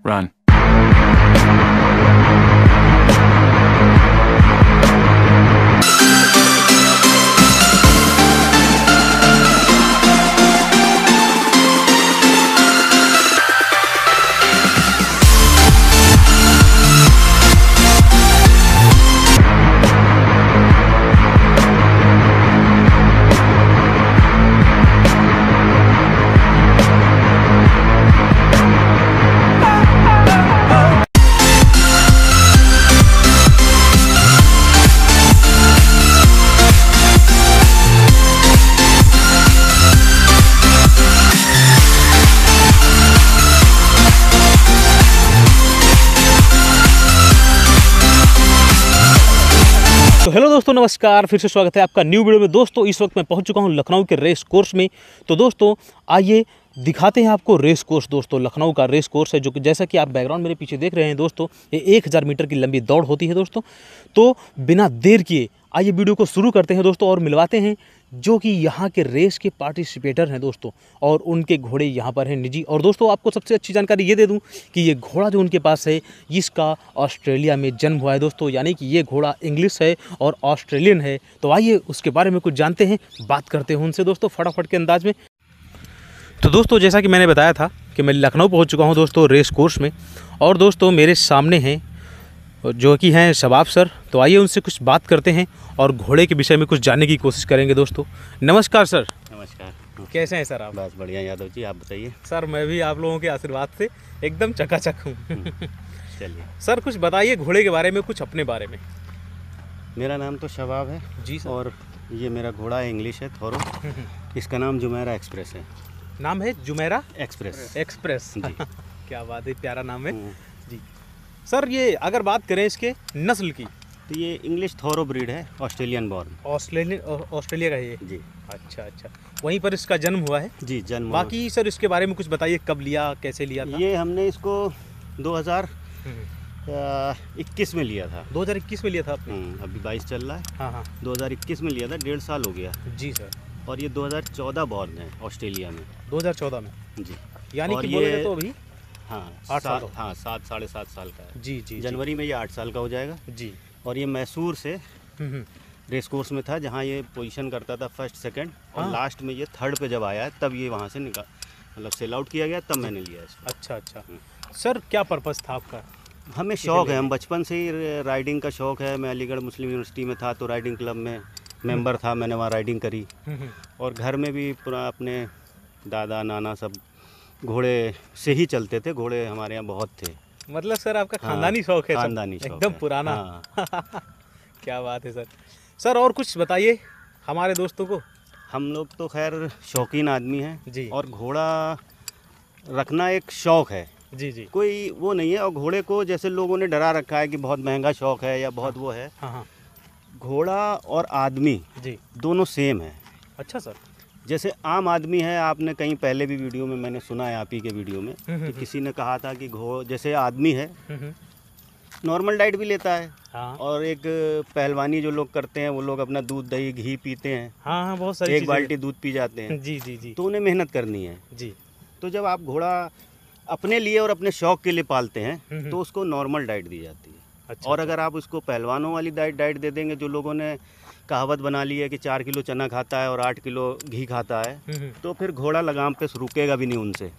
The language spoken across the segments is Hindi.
Run. तो हेलो दोस्तों, नमस्कार। फिर से स्वागत है आपका न्यू वीडियो में। दोस्तों इस वक्त मैं पहुंच चुका हूं लखनऊ के रेस कोर्स में। तो दोस्तों आइए दिखाते हैं आपको रेस कोर्स। दोस्तों लखनऊ का रेस कोर्स है, जो कि जैसा कि आप बैकग्राउंड मेरे पीछे देख रहे हैं दोस्तों, ये 1000 मीटर की लंबी दौड़ होती है दोस्तों। तो बिना देर किए आइए वीडियो को शुरू करते हैं दोस्तों, और मिलवाते हैं जो कि यहाँ के रेस के पार्टिसिपेटर हैं दोस्तों, और उनके घोड़े यहाँ पर हैं निजी। और दोस्तों आपको सबसे अच्छी जानकारी ये दे दूँ कि ये घोड़ा जो उनके पास है, इसका ऑस्ट्रेलिया में जन्म हुआ है दोस्तों, यानी कि ये घोड़ा इंग्लिश है और ऑस्ट्रेलियन है। तो आइए उसके बारे में कुछ जानते हैं, बात करते हैं उनसे दोस्तों फटाफट के अंदाज में। तो दोस्तों जैसा कि मैंने बताया था कि मैं लखनऊ पहुँच चुका हूँ दोस्तों रेस कोर्स में, और दोस्तों मेरे सामने हैं जो कि हैं शबाब सर। तो आइए उनसे कुछ बात करते हैं और घोड़े के विषय में कुछ जानने की कोशिश करेंगे दोस्तों। नमस्कार सर। नमस्कार। कैसे हैं सर आप? बस बढ़िया यादव जी, आप बताइए। सर मैं भी आप लोगों के आशीर्वाद से एकदम चकाचक हूँ। चलिए सर कुछ बताइए घोड़े के बारे में, कुछ अपने बारे में। मेरा नाम तो शबाब है जी सर। और ये मेरा घोड़ा है, इंग्लिश है थोरो। इसका नाम जुमेरा एक्सप्रेस है। नाम है जुमेरा एक्सप्रेस। एक्सप्रेस जी। क्या बात है, प्यारा नाम है जी। सर ये अगर बात करें इसके नस्ल की, तो ये इंग्लिश थोरो ब्रीड है, ऑस्ट्रेलियन बॉर्न। ऑस्ट्रेलिया का है ये? जी। अच्छा अच्छा, वहीं पर इसका जन्म हुआ है? जी जन्म। बाकी सर इसके बारे में कुछ बताइए, कब लिया, कैसे लिया था? ये हमने इसको 2021 में लिया था। 2021 में लिया था आपने? अभी 22 चल रहा है। हाँ हाँ 2021 में लिया था, 1.5 साल हो गया। जी सर। और ये 2014 बॉर्न है ऑस्ट्रेलिया में। 2014 में? जी। यानी और कि ये बोले तो अभी हाँ 8 साल हो। हाँ 7 साढ़े 7 साल का है। जी जी जनवरी में ये 8 साल का हो जाएगा। जी। और ये मैसूर से हम्म। रेस कोर्स में था, जहाँ ये पोजीशन करता था फर्स्ट सेकंड, और हाँ। लास्ट में ये थर्ड पे जब आया है तब ये वहाँ से निकाल मतलब सेल आउट किया गया, तब मैंने लिया इसको। अच्छा अच्छा। सर क्या पर्पस था आपका? हमें शौक़ है, हम बचपन से ही राइडिंग का शौक़ है। मैं अलीगढ़ मुस्लिम यूनिवर्सिटी में था तो राइडिंग क्लब में मेंबर था, मैंने वहाँ राइडिंग करी। और घर में भी पूरा अपने दादा नाना सब घोड़े से ही चलते थे, घोड़े हमारे यहाँ बहुत थे। मतलब सर आपका हाँ, खानदानी शौक है? खानदानी शौक एकदम है। पुराना। हाँ। क्या बात है सर। सर और कुछ बताइए हमारे दोस्तों को। हम लोग तो खैर शौकीन आदमी हैं जी। और घोड़ा रखना एक शौक़ है जी जी। कोई वो नहीं है। और घोड़े को जैसे लोगों ने डरा रखा है कि बहुत महंगा शौक़ है या बहुत वो है। हाँ हाँ घोड़ा और आदमी जी। दोनों सेम है। अच्छा सर। जैसे आम आदमी है, आपने कहीं पहले भी वीडियो में मैंने सुना है आप ही के वीडियो में कि किसी ने कहा था कि जैसे आदमी है नॉर्मल डाइट भी लेता है। हाँ और एक पहलवानी जो लोग करते हैं वो लोग अपना दूध दही घी पीते हैं, हाँ हाँ बहुत सारी एक चीज़ें। बाल्टी दूध पी जाते हैं। जी जी जी तो उन्हें मेहनत करनी है। जी। तो जब आप घोड़ा अपने लिए और अपने शौक़ के लिए पालते हैं तो उसको नॉर्मल डाइट दी जाती है। अच्छा। और अगर आप उसको पहलवानों वाली डाइट दे देंगे, जो लोगों ने कहावत बना ली है कि 4 किलो चना खाता है और 8 किलो घी खाता है, तो फिर घोड़ा लगाम पे रुकेगा भी नहीं उनसे।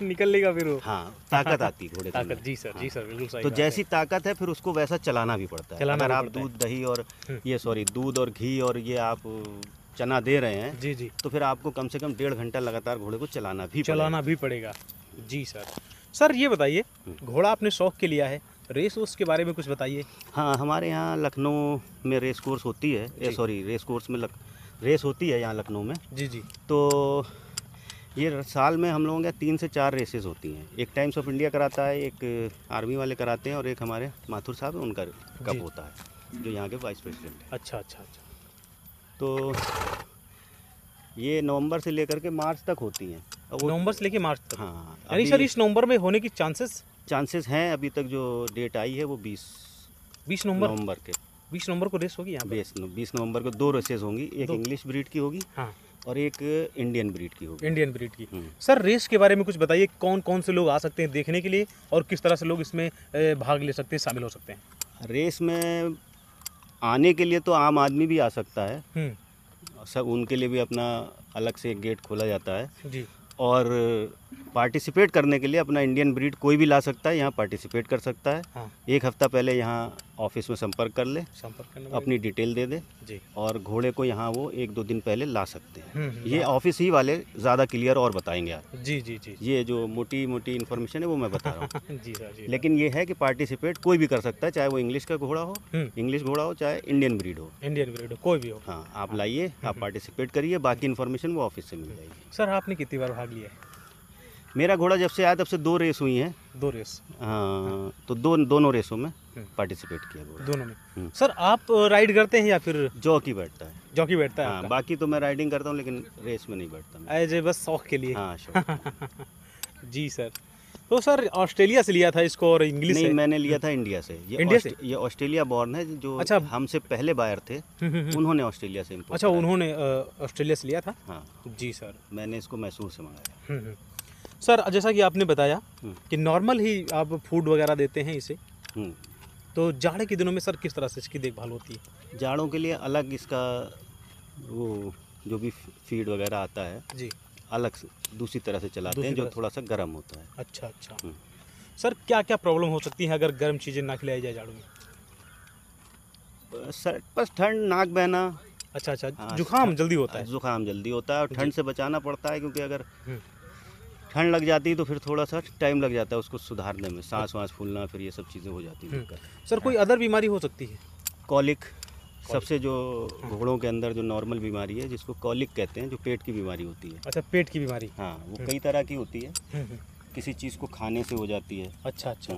निकल लेगा फिर वो। हाँ, ताकत आती है घोड़े के ताकत। अंदर। जी सर हाँ। जी सर, बिल्कुल सही तो बात जैसी ताकत है फिर उसको वैसा चलाना भी पड़ता है। चलाना अगर भी आप पड़ता है। दूध दही और दूध और घी और ये आप चना दे रहे हैं, जी जी, तो फिर आपको कम से कम 1.5 घंटा लगातार घोड़े को चलाना भी पड़ेगा। जी सर। सर ये बताइए, घोड़ा आपने शौक के लिया है, रेस उसके बारे में कुछ बताइए। हाँ, हमारे यहाँ लखनऊ में रेस कोर्स होती है, रेस कोर्स में रेस होती है यहाँ लखनऊ में। जी जी। तो ये साल में हम लोगों के 3 से 4 रेसेस होती हैं। एक टाइम्स ऑफ इंडिया कराता है, एक आर्मी वाले कराते हैं, और एक हमारे माथुर साहब है उनका कप होता है, जो यहाँ के वाइस प्रेसिडेंट है। अच्छा अच्छा अच्छा। तो ये नवंबर से लेकर के मार्च तक होती हैं। नवंबर से लेके मार्च तक? हाँ। यानी सर इस नवंबर में होने की चांसेस हैं। अभी तक जो डेट आई है वो 20 नवंबर के 20 नवंबर को रेस होगी यहाँ पे? 20 नवंबर को 2 रेसेस होंगी। एक इंग्लिश ब्रीड की होगी, हाँ, और एक इंडियन ब्रीड की होगी। इंडियन ब्रीड की। सर रेस के बारे में कुछ बताइए, कौन कौन से लोग आ सकते हैं देखने के लिए और किस तरह से लोग इसमें भाग ले सकते हैं, शामिल हो सकते हैं? रेस में आने के लिए तो आम आदमी भी आ सकता है, सब उनके लिए भी अपना अलग से एक गेट खोला जाता है जी। और पार्टिसिपेट करने के लिए अपना इंडियन ब्रीड कोई भी ला सकता है, यहाँ पार्टिसिपेट कर सकता है। हाँ। एक हफ्ता पहले यहाँ ऑफिस में संपर्क कर ले, संपर्क करने अपनी डिटेल दे दे जी। और घोड़े को यहाँ वो 1-2 दिन पहले ला सकते हैं। ये ऑफिस ही वाले ज़्यादा क्लियर और बताएंगे आप। जी जी जी। ये जो मोटी मोटी इन्फॉर्मेशन है वो मैं बता रहा हूँ। जी सर जी। लेकिन ये है कि पार्टिसिपेट कोई भी कर सकता है, चाहे वो इंग्लिश का घोड़ा हो, इंग्लिश घोड़ा हो, चाहे इंडियन ब्रीड हो। इंडियन ब्रीड कोई भी हो। हाँ, आप लाइए, आप पार्टिसिपेट करिए, बाकी इन्फॉर्मेशन वो ऑफिस से मिल जाएगी। सर आपने कितनी बार भाग लिया है? मेरा घोड़ा जब से आया तब से 2 रेस हुई हैं। 2 रेस? हाँ, तो दोनों रेसों में पार्टिसिपेट किया घोड़ा। दोनों में। सर आप राइड करते हैं या फिर जॉकी बैठता है? जॉकी बैठता है हाँ, आपका? बाकी तो मैं राइडिंग करता हूँ लेकिन रेस में नहीं बैठता मैं। एज ए बस शौक के लिए? हाँ, शौक। जी सर। तो सर ऑस्ट्रेलिया से लिया था इसको और इंग्लिश नहीं, से? मैंने लिया था इंडिया से। इंडिया से? ये ऑस्ट्रेलिया बॉर्न है, जो अच्छा। हमसे पहले बायर थे उन्होंने ऑस्ट्रेलिया से इम्पोर्ट। अच्छा, उन्होंने ऑस्ट्रेलिया से लिया था? हाँ जी सर। मैंने इसको मैसूर से मंगाया। सर जैसा कि आपने बताया कि नॉर्मल ही आप फूड वगैरह देते हैं इसे, तो जाड़े के दिनों में सर किस तरह से इसकी देखभाल होती है? जाड़ों के लिए अलग इसका वो जो भी फीड वगैरह आता है जी, अलग से दूसरी तरह से चलाते हैं, जो थोड़ा सा गर्म होता है। अच्छा अच्छा। सर क्या क्या प्रॉब्लम हो सकती है अगर गर्म चीज़ें ना खिलाई जाए जाड़ों में? सर बस ठंड, नाक बहना। अच्छा अच्छा। हाँ, जुकाम जल्दी होता है? जुकाम जल्दी होता है और ठंड से बचाना पड़ता है, क्योंकि अगर ठंड लग जाती है तो फिर थोड़ा सा टाइम लग जाता है उसको सुधारने में, सांस वाँस फूलना, फिर ये सब चीज़ें हो जाती हैं। सर कोई अदर बीमारी हो सकती है? कॉलिक सबसे जो घोड़ों के अंदर जो नॉर्मल बीमारी है, जिसको कॉलिक कहते हैं, जो पेट की बीमारी होती है। अच्छा, पेट की बीमारी? हाँ, वो कई तरह की होती है। किसी चीज़ को खाने से हो जाती है। अच्छा अच्छा।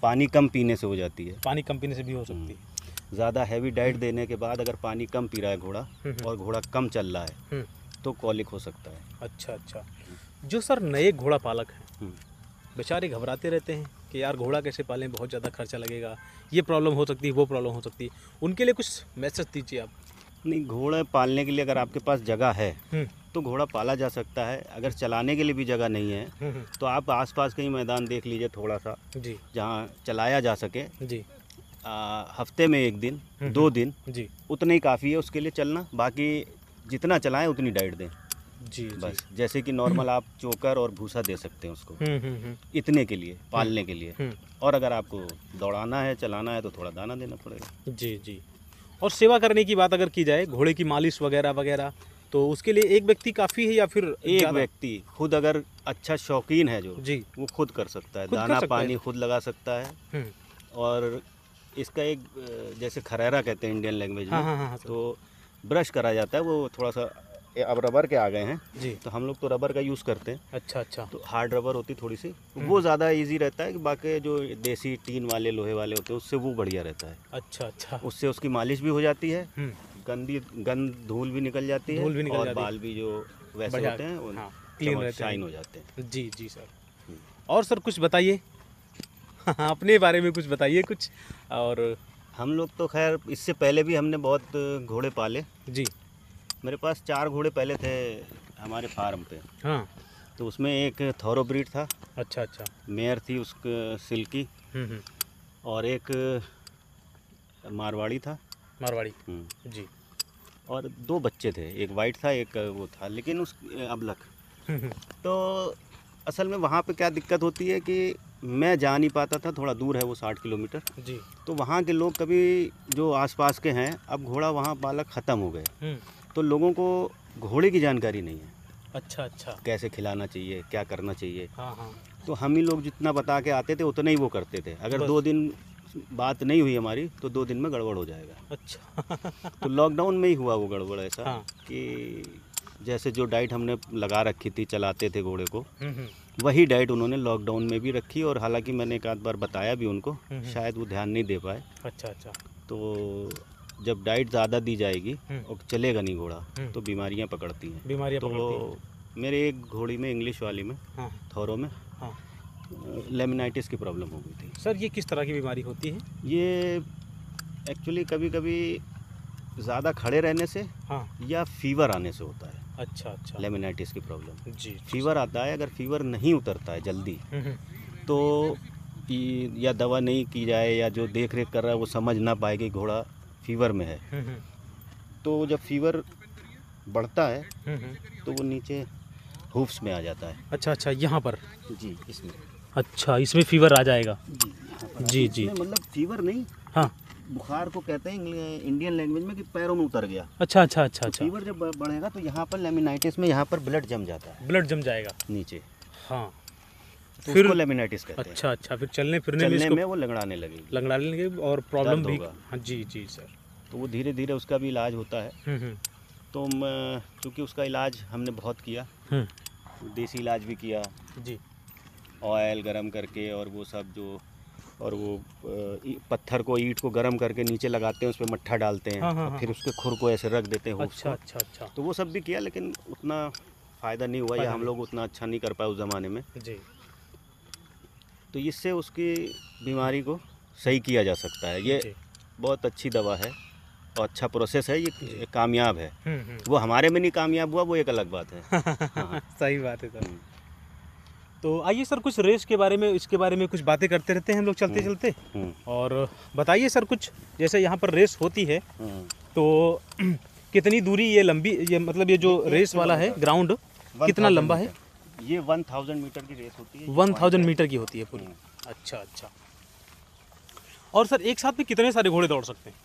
पानी कम पीने से हो जाती है। पानी कम पीने से भी हो सकती है? ज़्यादा हैवी डाइट देने के बाद अगर पानी कम पी रहा है घोड़ा और घोड़ा कम चल रहा है तो कॉलिक हो सकता है। अच्छा अच्छा। जो सर नए घोड़ा पालक हैं बेचारे घबराते रहते हैं कि यार घोड़ा कैसे पालें, बहुत ज़्यादा खर्चा लगेगा, ये प्रॉब्लम हो सकती है, वो प्रॉब्लम हो सकती है, उनके लिए कुछ मैसेज दीजिए आप। नहीं, घोड़ा पालने के लिए अगर आपके पास जगह है तो घोड़ा पाला जा सकता है। अगर चलाने के लिए भी जगह नहीं है तो आप आसपास कहीं मैदान देख लीजिए थोड़ा सा, जी, जहाँ चलाया जा सके। जी। हफ्ते में 1 दिन 2 दिन जी, उतना ही काफ़ी है उसके लिए चलना। बाकी जितना चलाएं उतनी डाइट दें। जी बस जैसे कि नॉर्मल आप चोकर और भूसा दे सकते हैं उसको इतने के लिए, पालने के लिए। और अगर आपको दौड़ाना है, चलाना है तो थोड़ा दाना देना पड़ेगा। जी जी। और सेवा करने की बात अगर की जाए, घोड़े की मालिश वगैरह वगैरह, तो उसके लिए एक व्यक्ति काफ़ी है या फिर एक व्यक्ति खुद अगर अच्छा शौकीन है जो जी, वो खुद कर सकता है, खुद कर दाना सकता पानी है। खुद लगा सकता है। और इसका एक जैसे खरेरा कहते हैं इंडियन लैंग्वेज में, हाँ, तो ब्रश करा जाता है। वो थोड़ा सा अब रबर के आ गए हैं जी, तो हम लोग तो रबर का यूज़ करते हैं। अच्छा अच्छा। तो हार्ड रबर होती थोड़ी सी, वो ज़्यादा इजी रहता है कि बाकी जो देसी टीन वाले लोहे वाले होते हैं उससे वो बढ़िया रहता है। अच्छा अच्छा। उससे उसकी मालिश भी हो जाती है, गंद धूल भी निकल जाती है, धूल भी निकल और जाती है। बाल भी जो वैसे बढ़िया, होते हैं वो हाँ, क्लीन रहते हैं। शाइन हो जाते हैं। जी जी सर। और सर कुछ बताइए अपने बारे में कुछ बताइए कुछ। और हम लोग तो खैर इससे पहले भी हमने बहुत घोड़े पाले। जी, मेरे पास 4 घोड़े पहले थे हमारे फार्म पे। हाँ, तो उसमें एक थॉरो ब्रीड था, अच्छा अच्छा। मेयर थी उसका सिल्की, और एक मारवाड़ी था। मारवाड़ी, जी। और 2 बच्चे थे, एक वाइट था एक वो था, लेकिन उस अबलख। तो असल में वहाँ पे क्या दिक्कत होती है कि मैं जा नहीं पाता था, थोड़ा दूर है वो 60 किलोमीटर जी। तो वहाँ के लोग कभी जो आसपास के हैं, अब घोड़ा वहाँ पालक ख़त्म हो गए तो लोगों को घोड़े की जानकारी नहीं है। अच्छा अच्छा। कैसे खिलाना चाहिए, क्या करना चाहिए। हाँ हाँ। तो हम ही लोग जितना बता के आते थे उतना ही वो करते थे। अगर 2 दिन बात नहीं हुई हमारी तो 2 दिन में गड़बड़ हो जाएगा। अच्छा। तो लॉकडाउन में ही हुआ वो गड़बड़ ऐसा, हाँ। कि जैसे जो डाइट हमने लगा रखी थी, चलाते थे घोड़े को, वही डाइट उन्होंने लॉकडाउन में भी रखी। और हालांकि मैंने एक आध बार बताया भी उनको, शायद वो ध्यान नहीं दे पाए। अच्छा अच्छा। तो जब डाइट ज़्यादा दी जाएगी और चलेगा नहीं घोड़ा तो बीमारियां पकड़ती हैं। बीमारियां तो पकड़ती हैं। मेरे एक घोड़ी में, इंग्लिश वाली में, हाँ, थोरो में, हाँ। लेमिनाइटिस की प्रॉब्लम हो गई थी। सर ये किस तरह की बीमारी होती है? ये एक्चुअली कभी कभी ज़्यादा खड़े रहने से हाँ, या फीवर आने से होता है। अच्छा अच्छा। लेमिनाइटिस की प्रॉब्लम। जी। फीवर आता है, अगर फीवर नहीं उतरता है जल्दी तो या दवा नहीं की जाए या जो देख रेख कर रहा है वो समझ ना पाए कि घोड़ा फीवर में है, तो जब फीवर बढ़ता है तो वो नीचे हूफ्स में आ जाता है। अच्छा अच्छा, यहाँ पर जी, इसमें। अच्छा, इसमें फीवर आ जाएगा। जी, यहाँ पर जी जी। मतलब फीवर नहीं, हाँ, बुखार को कहते हैं इंडियन लैंग्वेज में कि पैरों में उतर गया। अच्छा अच्छा अच्छा अच्छा। फीवर जब बढ़ेगा तो यहाँ पर लेमिनाइटिस में यहाँ पर ब्लड जम जाता है, ब्लड जम जाएगा नीचे। हाँ, तो फिर उसको लेमिनाइटिस कहते हैं। अच्छा अच्छा, फिर चलने फिरने में चलने में वो लंगड़ाने लगेगी, लंगड़ाने लगे और प्रॉब्लम दर्द भी। होगा। हाँ जी जी सर। तो वो धीरे धीरे उसका भी इलाज होता है। तो चूँकि उसका इलाज हमने बहुत किया, देसी इलाज भी किया जी, ऑयल गरम करके और वो सब जो, और वो पत्थर को, ईंट को गरम करके नीचे लगाते हैं, उस पर मट्ठा डालते हैं। हाँ, हाँ, और फिर हाँ। उसके खुर को ऐसे रख देते हैं हूफ्स अच्छा को। अच्छा अच्छा तो वो सब भी किया, लेकिन उतना फ़ायदा नहीं हुआ, या हम लोग उतना अच्छा नहीं कर पाए उस ज़माने में। जी। तो इससे उसकी बीमारी को सही किया जा सकता है। ये जी। बहुत अच्छी दवा है और अच्छा प्रोसेस है, ये कामयाब है। हम्म। वो हमारे में नहीं कामयाब हुआ, वो एक अलग बात है। हाँ। सही बात है सर। तो आइए सर, कुछ रेस के बारे में, इसके बारे में कुछ बातें करते रहते हैं हम लोग चलते चलते। और बताइए सर कुछ, जैसे यहाँ पर रेस होती है तो कितनी दूरी ये लंबी, ये मतलब ये जो रेस वाला है ग्राउंड कितना लंबा है? ये 1000 मीटर की रेस होती है। 1000 मीटर की होती है पूरी। अच्छा अच्छा। और सर एक साथ में कितने सारे घोड़े दौड़ सकते हैं?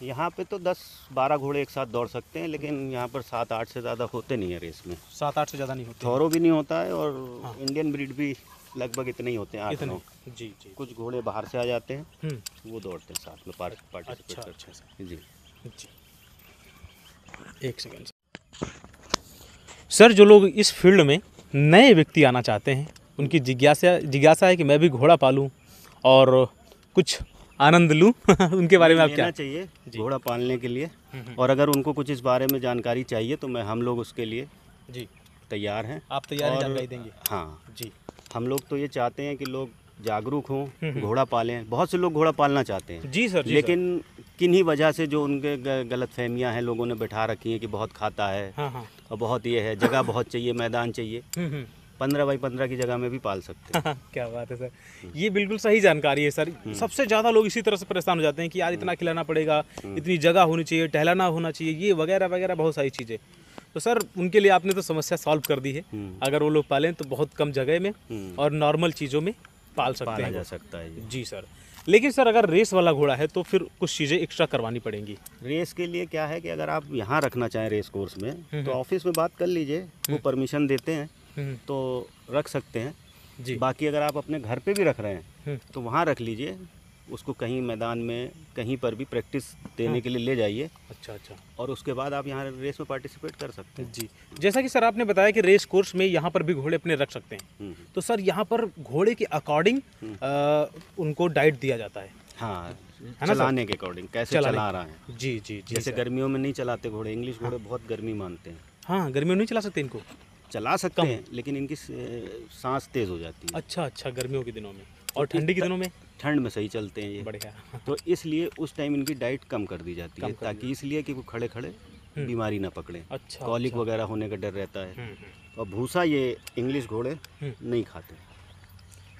यहाँ पे तो 10-12 घोड़े एक साथ दौड़ सकते हैं, लेकिन यहाँ पर 7-8 से ज़्यादा होते नहीं है रेस में। 7-8 से ज़्यादा नहीं होते? थोरो भी नहीं होता है, और इंडियन ब्रीड भी लगभग इतने ही होते हैं, 8-9। जी जी। कुछ घोड़े बाहर से आ जाते हैं, वो दौड़ते हैं साथ में, पार्टिसिपेट करते हैं। जी जी। एक सेकेंड सर, जो लोग इस फील्ड में नए व्यक्ति आना चाहते हैं, उनकी जिज्ञासा है कि मैं भी घोड़ा पालूं और कुछ आनंद लूं उनके बारे में आप क्या चाहिए घोड़ा पालने के लिए? और अगर उनको कुछ इस बारे में जानकारी चाहिए तो हम लोग उसके लिए जी तैयार हैं। आप तैयार जानकारी देंगे? हाँ जी। हम लोग तो ये चाहते हैं कि लोग जागरूक हों, घोड़ा पालें। बहुत से लोग घोड़ा पालना चाहते हैं। जी सर। लेकिन किन्हीं वजह से जो उनके गलत फहमियाँ हैं, लोगों ने बैठा रखी हैं कि बहुत खाता है। हाँ। और बहुत ये है, जगह बहुत चाहिए, मैदान चाहिए। 15x15 की जगह में भी पाल सकते हैं। क्या बात है सर, ये बिल्कुल सही जानकारी है सर। सबसे ज़्यादा लोग इसी तरह से परेशान हो जाते हैं कि यार इतना खिलाना पड़ेगा, इतनी जगह होनी चाहिए, टहलाना होना चाहिए, ये वगैरह वगैरह बहुत सारी चीज़ें। तो सर उनके लिए आपने तो समस्या सॉल्व कर दी है। अगर वो लोग पालें तो बहुत कम जगह में और नॉर्मल चीज़ों में पाल सकते हैं, जा सकता है। जी सर। लेकिन सर अगर रेस वाला घोड़ा है तो फिर कुछ चीज़ें एक्स्ट्रा करवानी पड़ेंगी। रेस के लिए क्या है कि अगर आप यहाँ रखना चाहें रेस कोर्स में, तो ऑफिस में बात कर लीजिए, वो परमिशन देते हैं तो रख सकते हैं जी। बाकी अगर आप अपने घर पे भी रख रहे हैं तो वहाँ रख लीजिए, उसको कहीं मैदान में कहीं पर भी प्रैक्टिस देने के लिए ले जाइए। अच्छा अच्छा। और उसके बाद आप यहाँ रेस में पार्टिसिपेट कर सकते हैं। जी। जैसा कि सर आपने बताया कि रेस कोर्स में यहाँ पर भी घोड़े अपने रख सकते हैं, तो सर यहाँ पर घोड़े के अकॉर्डिंग उनको डाइट दिया जाता है? हाँ, चलाने के अकॉर्डिंग, कैसे चला रहा है। जी जी जी। जैसे गर्मियों में नहीं चलाते घोड़े, इंग्लिश घोड़े बहुत गर्मी मानते हैं। हाँ, गर्मियों में नहीं चला सकते इनको? चला सकते हैं, लेकिन इनकी सांस तेज हो जाती है। अच्छा अच्छा, गर्मियों के दिनों में। और ठंडी के दिनों में? ठंड में सही चलते हैं ये। बढ़िया। तो इसलिए उस टाइम इनकी डाइट कम कर दी जाती है, ताकि इसलिए कि वो खड़े खड़े बीमारी ना पकड़े। अच्छा। कॉलिक वगैरह होने का डर रहता है। और भूसा ये इंग्लिश घोड़े नहीं खाते।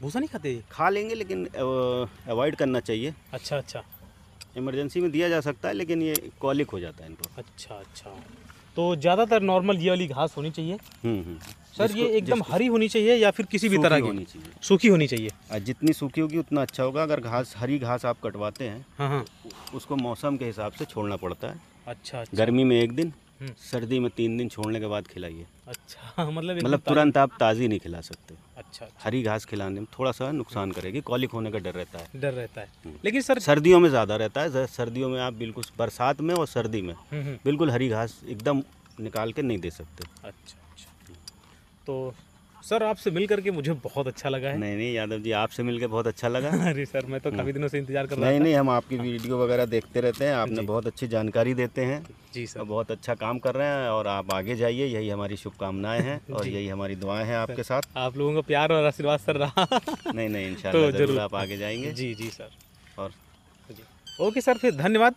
भूसा नहीं खाते? खा लेंगे, लेकिन अवॉइड करना चाहिए। अच्छा अच्छा। इमरजेंसी में दिया जा सकता है, लेकिन ये कॉलिक हो जाता है इनको। अच्छा अच्छा। तो ज़्यादातर नॉर्मल ये वाली घास होनी चाहिए? सर ये एकदम हरी होनी चाहिए या फिर किसी भी तरह की? होनी चाहिए, सूखी होनी चाहिए। जितनी सूखी होगी उतना अच्छा होगा। अगर हरी घास आप कटवाते हैं, हाँ, उसको मौसम के हिसाब से छोड़ना पड़ता है। अच्छा अच्छा। गर्मी में 1 दिन, सर्दी में 3 दिन छोड़ने के बाद खिलाइए। अच्छा, मतलब तुरंत आप ताज़ी नहीं खिला सकते। अच्छा। हरी घास खिलाने में थोड़ा सा नुकसान करेगी, कॉलिक होने का डर रहता है। लेकिन सर सर्दियों में ज़्यादा रहता है। सर्दियों में आप बिल्कुल, बरसात में और सर्दी में बिल्कुल हरी घास एकदम निकाल के नहीं दे सकते। अच्छा अच्छा। तो सर आपसे मिल करके मुझे बहुत अच्छा लगा है। नहीं यादव जी, आपसे मिलकर बहुत अच्छा लगा। अरे सर मैं तो काफ़ी दिनों से इंतजार कर रहा था। नहीं, हम आपकी वीडियो वगैरह देखते रहते हैं। आपने बहुत अच्छी जानकारी देते हैं। जी सर। बहुत अच्छा काम कर रहे हैं और आप आगे जाइए, यही हमारी शुभकामनाएं हैं और यही हमारी दुआएं हैं आपके साथ। आप लोगों का प्यार और आशीर्वाद सर रहा। नहीं इंशाल्लाह जरूर आप आगे जाएंगे। जी सर। और ओके सर, फिर धन्यवाद।